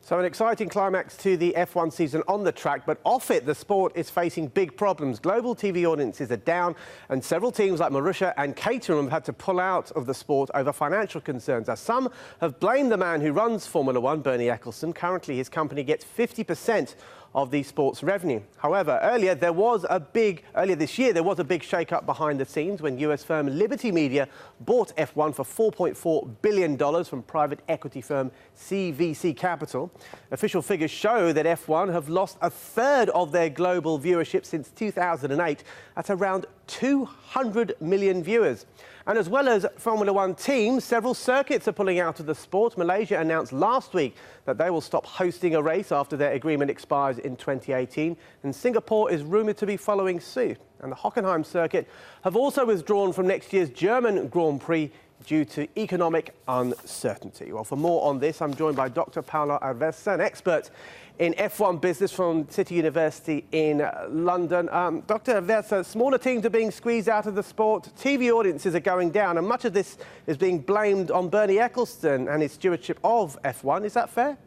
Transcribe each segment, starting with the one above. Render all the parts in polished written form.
So an exciting climax to the F1 season on the track, but off it, the sport is facing big problems. Global TV audiences are down, and several teams like Marussia and Caterham have had to pull out of the sport over financial concerns. Now, some have blamed the man who runs Formula One, Bernie Ecclestone. Currently, his company gets 50% of the sport's revenue. However, earlier this year, there was a big shake-up behind the scenes when US firm Liberty Media bought F1 for $4.4 billion from private equity firm CVC Capital. Official figures show that F1 have lost a third of their global viewership since 2008 at around 200 million viewers. And as well as Formula One teams, several circuits are pulling out of the sport. Malaysia announced last week that they will stop hosting a race after their agreement expires in 2018. And Singapore is rumoured to be following suit. And the Hockenheim circuit have also withdrawn from next year's German Grand Prix due to economic uncertainty. Well, for more on this, I'm joined by Dr. Paolo Aversa, an expert in F1 business from City University in London. Dr. Aversa, smaller teams are being squeezed out of the sport, TV audiences are going down, and much of this is being blamed on Bernie Ecclestone and his stewardship of F1. Is that fair?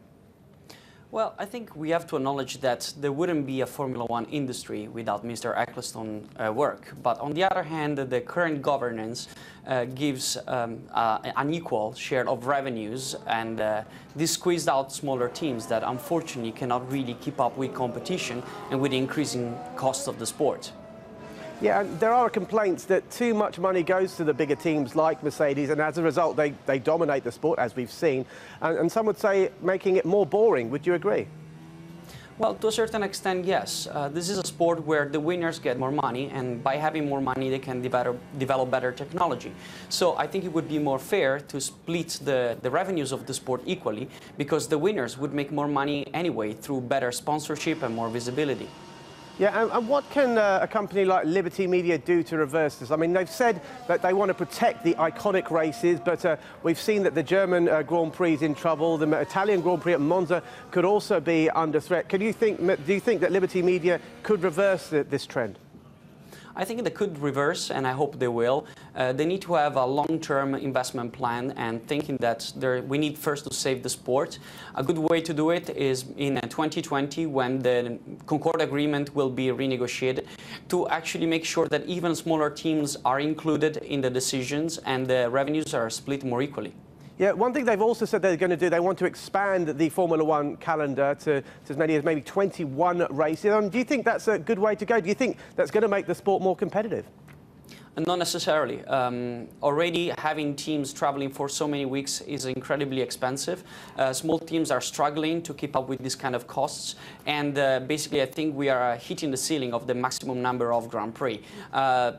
Well, I think we have to acknowledge that there wouldn't be a Formula One industry without Mr. Ecclestone's work. But on the other hand, the current governance gives an equal share of revenues, and this squeezed out smaller teams that unfortunately cannot really keep up with competition and with the increasing costs of the sport. Yeah, and there are complaints that too much money goes to the bigger teams like Mercedes, and as a result, they dominate the sport, as we've seen. And some would say making it more boring. Would you agree? Well, to a certain extent, yes. This is a sport where the winners get more money, and by having more money, they can develop better technology. So I think it would be more fair to split the revenues of the sport equally, because the winners would make more money anyway through better sponsorship and more visibility. Yeah, and what can a company like Liberty Media do to reverse this? I mean, they've said that they want to protect the iconic races, but we've seen that the German Grand Prix is in trouble. The Italian Grand Prix at Monza could also be under threat. Do you think that Liberty Media could reverse this trend? I think they could reverse, and I hope they will. They need to have a long-term investment plan and thinking that we need first to save the sport. A good way to do it is in 2020, when the Concord Agreement will be renegotiated, to actually make sure that even smaller teams are included in the decisions and the revenues are split more equally. Yeah, one thing they've also said they're going to do, they want to expand the Formula One calendar to as many as maybe 21 races. Do you think that's a good way to go? Do you think that's going to make the sport more competitive? Not necessarily. Already having teams traveling for so many weeks is incredibly expensive. Small teams are struggling to keep up with this kind of costs, and basically I think we are hitting the ceiling of the maximum number of Grand Prix.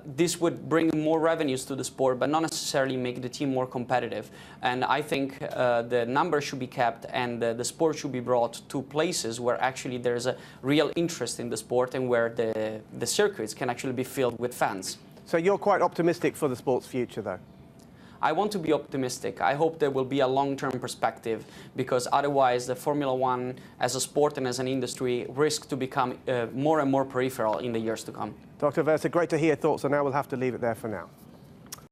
This would bring more revenues to the sport, but not necessarily make the team more competitive. And I think the number should be kept, and the sport should be brought to places where actually there's a real interest in the sport and where the circuits can actually be filled with fans. So you're quite optimistic for the sport's future, though? I want to be optimistic. I hope there will be a long-term perspective, because otherwise the Formula One as a sport and as an industry risks to become more and more peripheral in the years to come. Dr. Aversa, great to hear your thoughts, and now we'll have to leave it there for now.